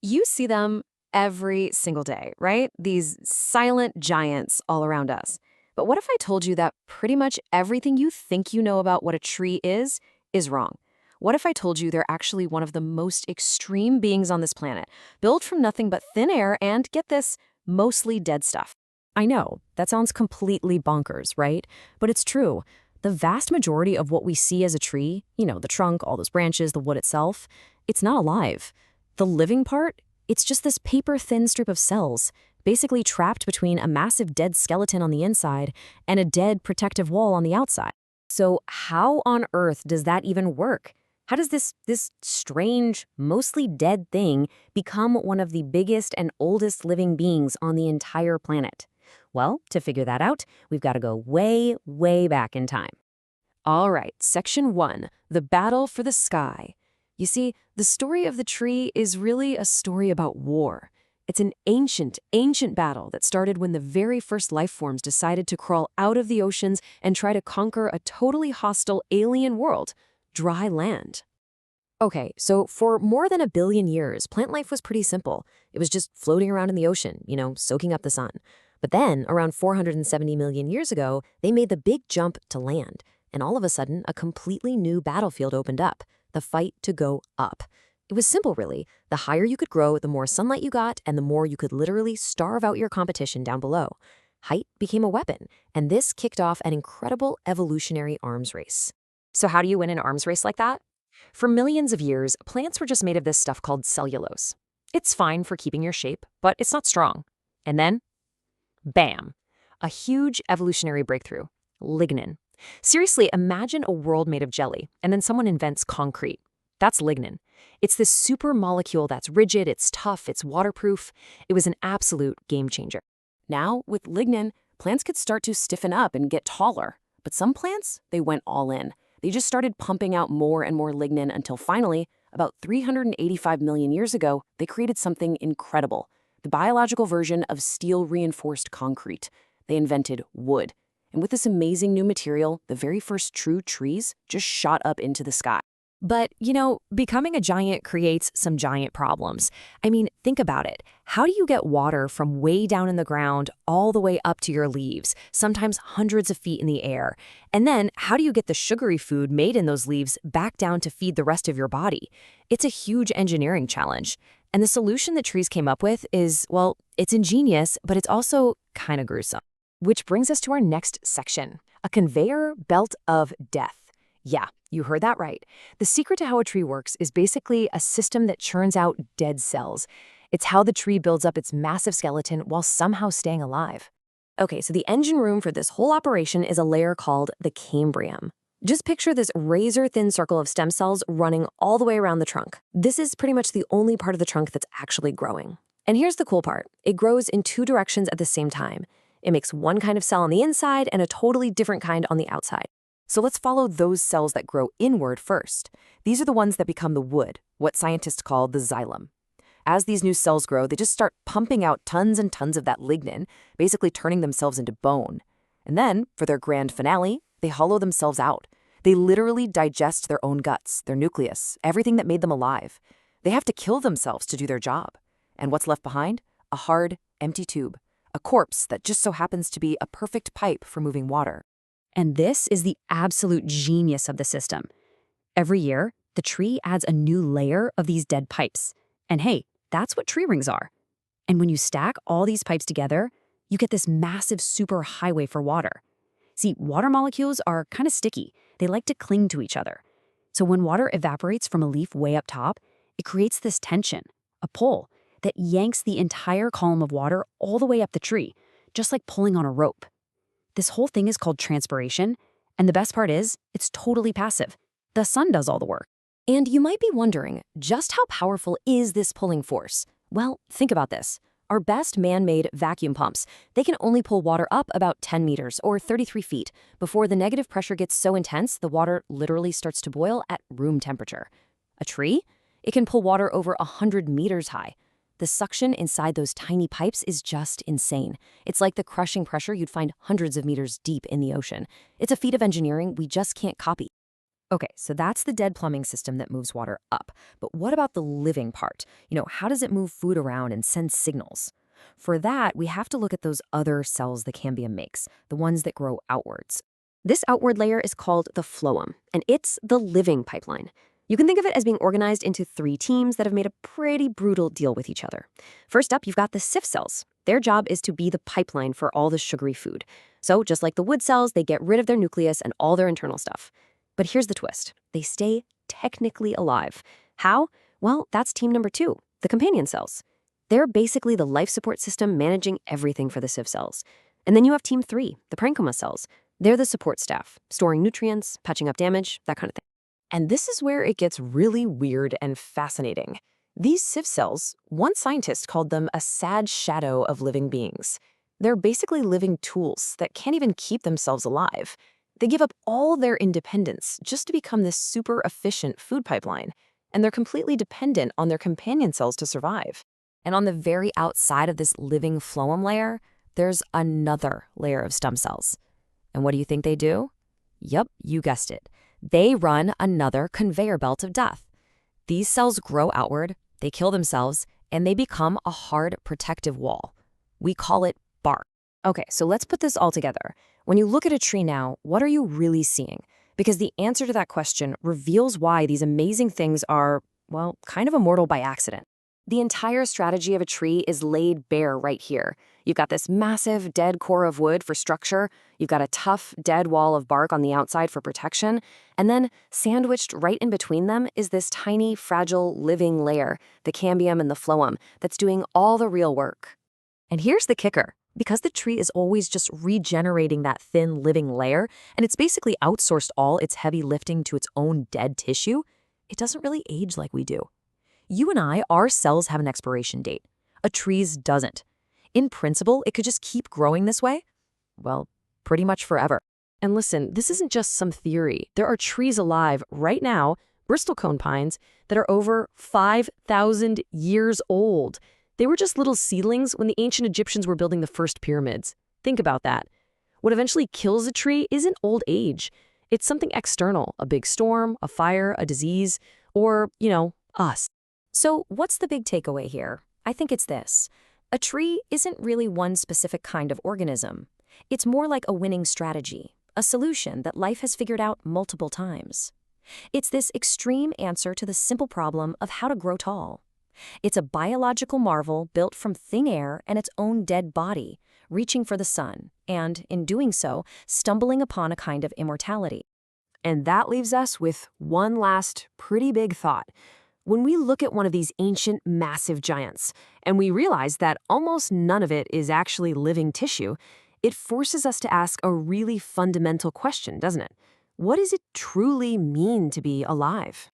You see them every single day, right? These silent giants all around us. But what if I told you that pretty much everything you think you know about what a tree is wrong? What if I told you they're actually one of the most extreme beings on this planet, built from nothing but thin air and, get this, mostly dead stuff? I know, that sounds completely bonkers, right? But it's true. The vast majority of what we see as a tree, the trunk, all those branches, the wood itself, it's not alive. The living part, it's just this paper-thin strip of cells, basically trapped between a massive dead skeleton on the inside and a dead protective wall on the outside. So how on earth does that even work? How does this strange, mostly dead thing become one of the biggest and oldest living beings on the entire planet? Well, to figure that out, we've got to go way, way back in time. All right, Section 1, the battle for the sky. You see, the story of the tree is really a story about war. It's an ancient, ancient battle that started when the very first life forms decided to crawl out of the oceans and try to conquer a totally hostile alien world, dry land. Okay, so for more than 1 billion years, plant life was pretty simple. It was just floating around in the ocean, soaking up the sun. But then, around 470 million years ago, they made the big jump to land. And all of a sudden, a completely new battlefield opened up. The fight to go up. It was simple, really. The higher you could grow, the more sunlight you got, and the more you could literally starve out your competition down below. Height became a weapon, and this kicked off an incredible evolutionary arms race. So how do you win an arms race like that? For millions of years, plants were just made of this stuff called cellulose. It's fine for keeping your shape, but it's not strong. And then, bam! A huge evolutionary breakthrough. Lignin. Seriously, imagine a world made of jelly, and then someone invents concrete. That's lignin. It's this super molecule that's rigid, it's tough, it's waterproof. It was an absolute game changer. Now, with lignin, plants could start to stiffen up and get taller. But some plants, they went all in. They just started pumping out more and more lignin until finally, about 385 million years ago, they created something incredible. The biological version of steel-reinforced concrete. They invented wood. And with this amazing new material, the very first true trees just shot up into the sky. But, becoming a giant creates some giant problems. I mean, think about it. How do you get water from way down in the ground all the way up to your leaves, sometimes hundreds of feet in the air? And then, how do you get the sugary food made in those leaves back down to feed the rest of your body? It's a huge engineering challenge. And the solution that trees came up with is, well, it's ingenious, but it's also kind of gruesome. Which brings us to our next section, a conveyor belt of death. Yeah, you heard that right. The secret to how a tree works is basically a system that churns out dead cells. It's how the tree builds up its massive skeleton while somehow staying alive. Okay, so the engine room for this whole operation is a layer called the cambrium. Just picture this razor-thin circle of stem cells running all the way around the trunk. This is pretty much the only part of the trunk that's actually growing. And here's the cool part. It grows in 2 directions at the same time. It makes one kind of cell on the inside and a totally different kind on the outside. So let's follow those cells that grow inward first. These are the ones that become the wood, what scientists call the xylem. As these new cells grow, they just start pumping out tons and tons of that lignin, basically turning themselves into bone. And then, for their grand finale, they hollow themselves out. They literally digest their own guts, their nucleus, everything that made them alive. They have to kill themselves to do their job. And what's left behind? A hard, empty tube. A corpse that just so happens to be a perfect pipe for moving water. And this is the absolute genius of the system. Every year, the tree adds a new layer of these dead pipes. And hey, that's what tree rings are. And when you stack all these pipes together, you get this massive superhighway for water. See, water molecules are kind of sticky. They like to cling to each other. So when water evaporates from a leaf way up top, it creates this tension, a pull, that yanks the entire column of water all the way up the tree, just like pulling on a rope. This whole thing is called transpiration, and the best part is, it's totally passive. The sun does all the work. And you might be wondering, just how powerful is this pulling force? Well, think about this. Our best man-made vacuum pumps, they can only pull water up about 10 meters or 33 feet before the negative pressure gets so intense the water literally starts to boil at room temperature. A tree? It can pull water over 100 meters high. The suction inside those tiny pipes is just insane. It's like the crushing pressure you'd find hundreds of meters deep in the ocean. It's a feat of engineering we just can't copy. Okay, so that's the dead plumbing system that moves water up. But what about the living part? How does it move food around and send signals? For that, we have to look at those other cells the cambium makes, the ones that grow outwards. This outward layer is called the phloem, and it's the living pipeline. You can think of it as being organized into three teams that have made a pretty brutal deal with each other. First up, you've got the sif cells. Their job is to be the pipeline for all the sugary food. So just like the wood cells, they get rid of their nucleus and all their internal stuff. But here's the twist. They stay technically alive. How? Well, that's team number 2, the companion cells. They're basically the life support system managing everything for the sieve cells. And then you have team 3, the parenchyma cells. They're the support staff, storing nutrients, patching up damage, that kind of thing. And this is where it gets really weird and fascinating. These sieve cells, one scientist called them a sad shadow of living beings. They're basically living tools that can't even keep themselves alive. They give up all their independence just to become this super efficient food pipeline, and they're completely dependent on their companion cells to survive. And on the very outside of this living phloem layer, there's another layer of stem cells. And what do you think they do? Yup, you guessed it. They run another conveyor belt of death. These cells grow outward, they kill themselves, and they become a hard protective wall. We call it bark. Okay, so let's put this all together. When you look at a tree now, what are you really seeing? Because the answer to that question reveals why these amazing things are, well, kind of immortal by accident. The entire strategy of a tree is laid bare right here. You've got this massive, dead core of wood for structure, you've got a tough, dead wall of bark on the outside for protection, and then sandwiched right in between them is this tiny, fragile, living layer, the cambium and the phloem, that's doing all the real work. And here's the kicker. Because the tree is always just regenerating that thin, living layer, and it's basically outsourced all its heavy lifting to its own dead tissue, it doesn't really age like we do. You and I, our cells have an expiration date. A tree's doesn't. In principle, it could just keep growing this way. Well, pretty much forever. And listen, this isn't just some theory. There are trees alive right now, bristlecone pines, that are over 5,000 years old. They were just little seedlings when the ancient Egyptians were building the first pyramids. Think about that. What eventually kills a tree isn't old age. It's something external, a big storm, a fire, a disease, or, us. So what's the big takeaway here? I think it's this. A tree isn't really one specific kind of organism. It's more like a winning strategy, a solution that life has figured out multiple times. It's this extreme answer to the simple problem of how to grow tall. It's a biological marvel built from thin air and its own dead body, reaching for the sun, and, in doing so, stumbling upon a kind of immortality. And that leaves us with one last pretty big thought. When we look at one of these ancient, massive giants, and we realize that almost none of it is actually living tissue, it forces us to ask a really fundamental question, doesn't it? What does it truly mean to be alive?